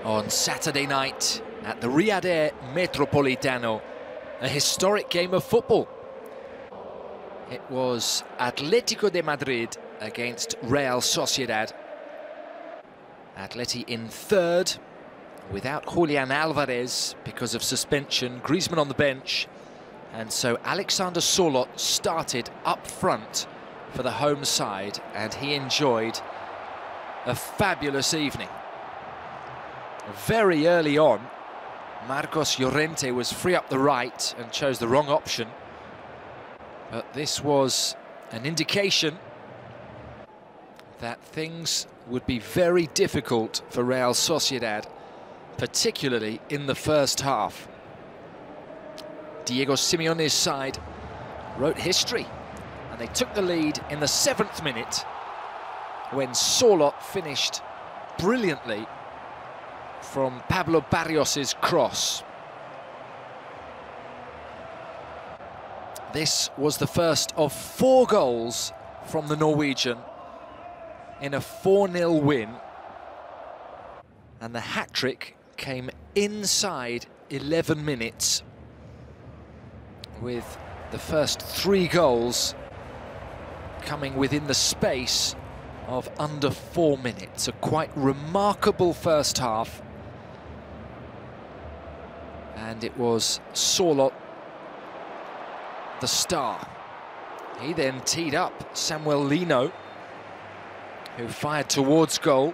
on Saturday night at the Riyadh Metropolitano, a historic game of football. It was Atletico de Madrid against Real Sociedad. Atleti in third, without Julian Alvarez because of suspension, Griezmann on the bench, and so Alexander Sørloth started up front for the home side, and he enjoyed a fabulous evening. Very early on, Marcos Llorente was free up the right and chose the wrong option. But this was an indication that things would be very difficult for Real Sociedad, particularly in the first half. Diego Simeone's side wrote history, and they took the lead in the 7th minute when Sørloth finished brilliantly from Pablo Barrios's cross. This was the first of 4 goals from the Norwegian in a 4-0 win, and the hat-trick came inside 11 minutes, with the first 3 goals coming within the space of under 4 minutes. A quite remarkable first half, and it was Sørloth the star. He then teed up Samuel Lino, who fired towards goal.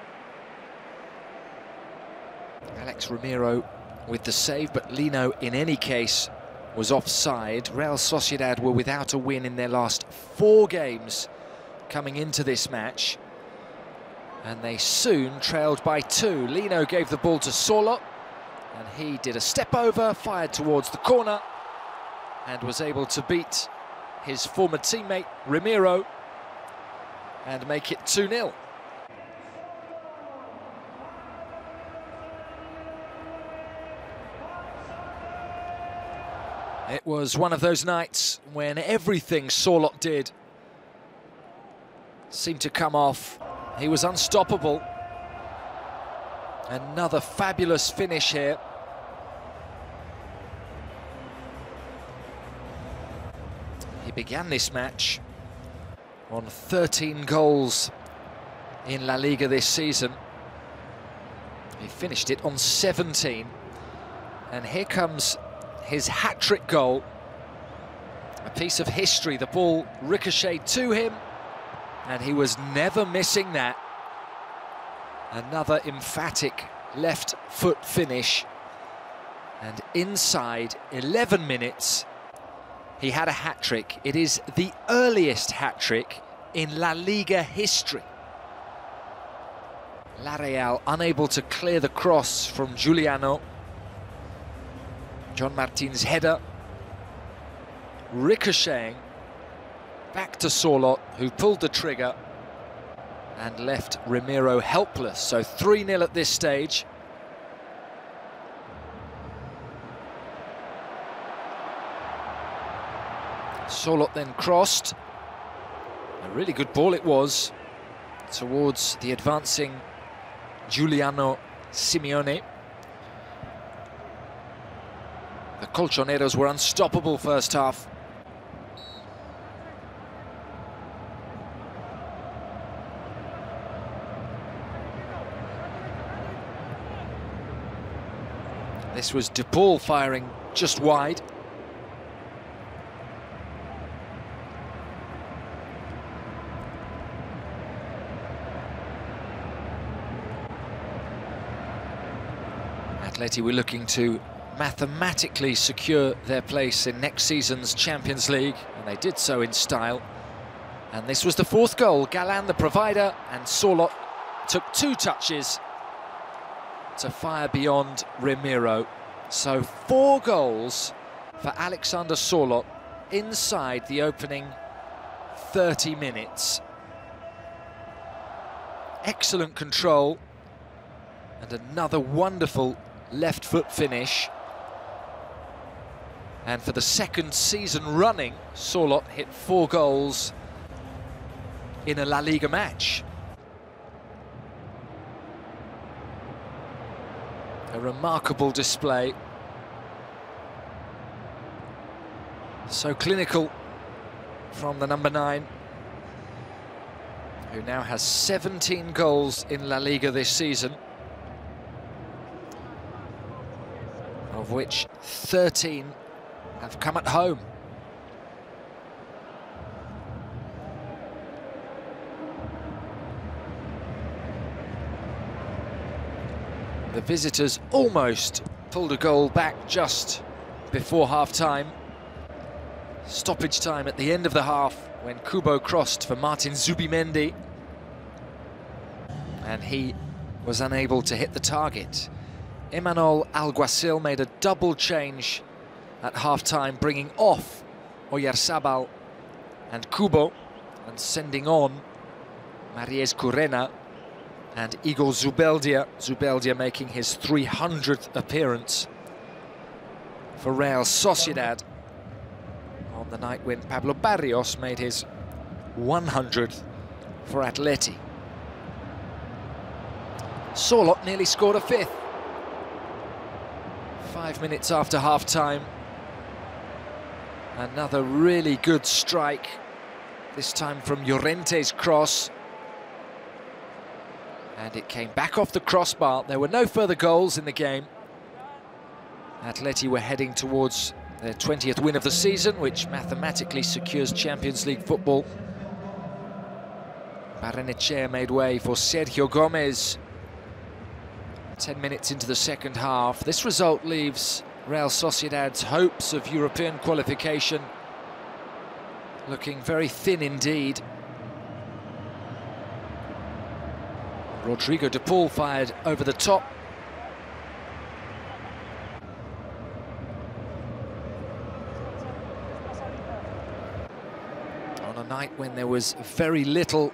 Alex Ramiro with the save, but Lino in any case was offside. Real Sociedad were without a win in their last 4 games coming into this match, and they soon trailed by 2. Lino gave the ball to Sørloth, and he did a step over, fired towards the corner, and was able to beat his former teammate Ramiro and make it 2-0. It was one of those nights when everything Sørloth did seemed to come off. He was unstoppable. Another fabulous finish here. He began this match on 13 goals in LaLiga this season. He finished it on 17. And here comes his hat-trick goal. A piece of history. The ball ricocheted to him, and he was never missing that. Another emphatic left foot finish. And inside 11 minutes, he had a hat-trick. It is the earliest hat-trick in La Liga history. La Real unable to clear the cross from Giuliano. John Martin's header ricocheting back to Sørloth, who pulled the trigger and left Ramiro helpless. So 3-0 at this stage. Sørloth then crossed. A really good ball it was towards the advancing Giuliano Simeone. The Colchoneros were unstoppable first half. This was De Paul firing just wide. Atleti were looking to mathematically secure their place in next season's Champions League, and they did so in style. And this was the 4th goal. Galan the provider, and Sørloth took 2 touches to fire beyond Ramiro. So 4 goals for Alexander Sørloth inside the opening 30 minutes. Excellent control, and another wonderful left foot finish. And for the 2nd season running, Sørloth hit 4 goals in a La Liga match. A remarkable display. So clinical from the number 9, who now has 17 goals in La Liga this season, of which 13 have come at home. The visitors almost pulled a goal back just before half-time. Stoppage time at the end of the half when Kubo crossed for Martin Zubimendi. And he was unable to hit the target. Imanol Alguacil made a double change at half-time, bringing off Oyarzabal and Kubo and sending on Maries Curena and Igor Zubeldia. Zubeldia making his 300th appearance for Real Sociedad on the night when Pablo Barrios made his 100th for Atleti. Sorloth nearly scored a 5th. 5 minutes after half-time. Another really good strike, this time from Llorente's cross. And it came back off the crossbar. There were no further goals in the game. Atleti were heading towards their 20th win of the season, which mathematically secures Champions League football. Barrenechea made way for Sergio Gomez. 10 minutes into the second half. This result leaves Real Sociedad's hopes of European qualification looking very thin indeed. Rodrigo de Paul fired over the top. On a night when there was very little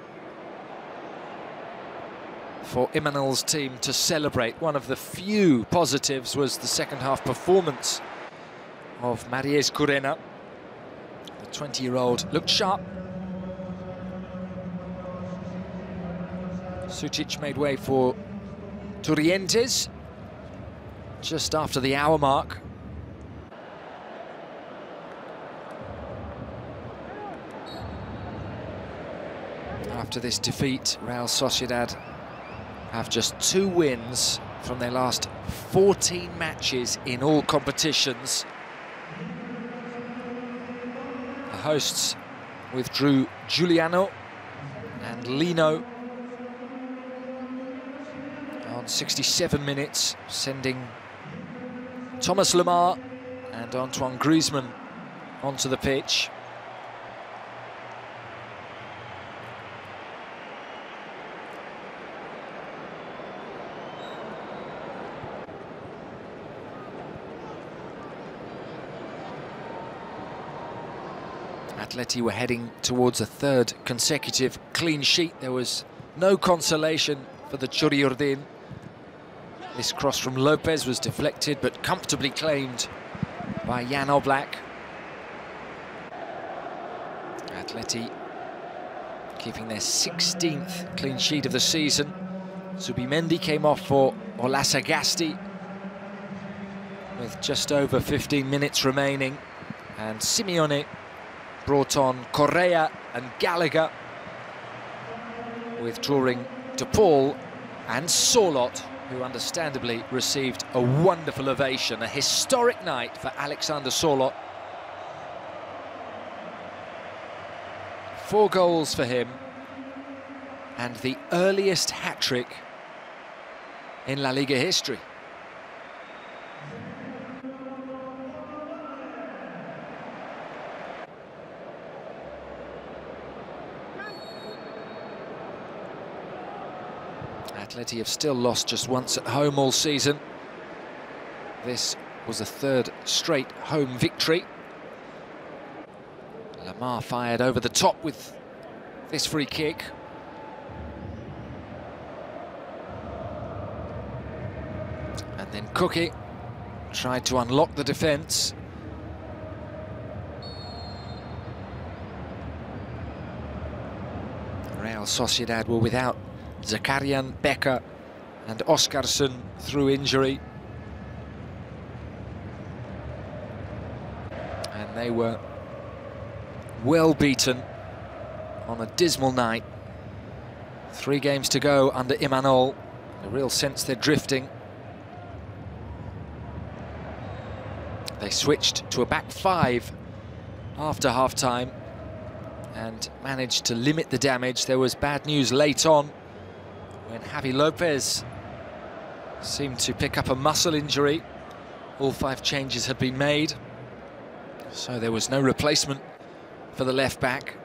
for Imanol's team to celebrate. One of the few positives was the second half performance of Maries Curena. The 20-year-old looked sharp. Sucic made way for Turrientes just after the hour mark. After this defeat, Real Sociedad have just 2 wins from their last 14 matches in all competitions. The hosts withdrew Giuliano and Lino on 67 minutes, sending Thomas Lemar and Antoine Griezmann onto the pitch. Atleti were heading towards a 3rd consecutive clean sheet. There was no consolation for the Churiurdin. This cross from Lopez was deflected but comfortably claimed by Jan Oblak. Atleti keeping their 16th clean sheet of the season. Zubimendi came off for Olasagasti with just over 15 minutes remaining, and Simeone brought on Correa and Gallagher, withdrawing De Paul and Sorloth, who understandably received a wonderful ovation. A historic night for Alexander Sorloth. 4 goals for him, and the earliest hat-trick in La Liga history. Atleti have still lost just once at home all season. This was a 3rd straight home victory. Lemar fired over the top with this free kick. And then Cookie tried to unlock the defence. Real Sociedad were without Zakarian, Becker and Oskarsson through injury. and they were well beaten on a dismal night. 3 games to go under Imanol. A real sense they're drifting. They switched to a back 5 after half-time and managed to limit the damage. There was bad news late on when Javi Lopez seemed to pick up a muscle injury. All 5 changes had been made, so there was no replacement for the left back.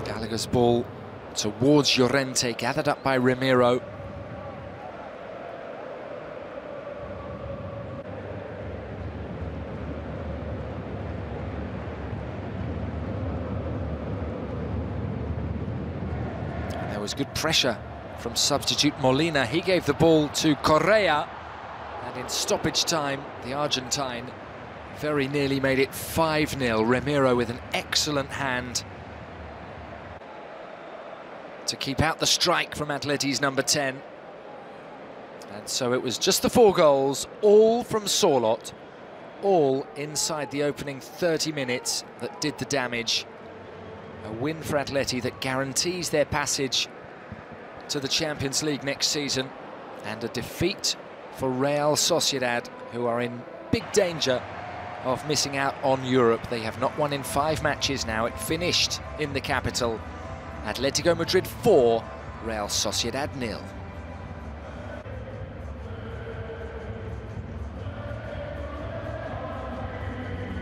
Gallagher's ball towards Llorente, gathered up by Ramiro. And there was good pressure from substitute Molina. He gave the ball to Correa, and in stoppage time, the Argentine very nearly made it 5-0. Ramiro with an excellent hand to keep out the strike from Atleti's number 10. And so it was just the 4 goals, all from Sorloth, all inside the opening 30 minutes, that did the damage. A win for Atleti that guarantees their passage to the Champions League next season, and a defeat for Real Sociedad, who are in big danger of missing out on Europe. They have not won in 5 matches now. It finished in the capital. Atletico Madrid 4, Real Sociedad 0.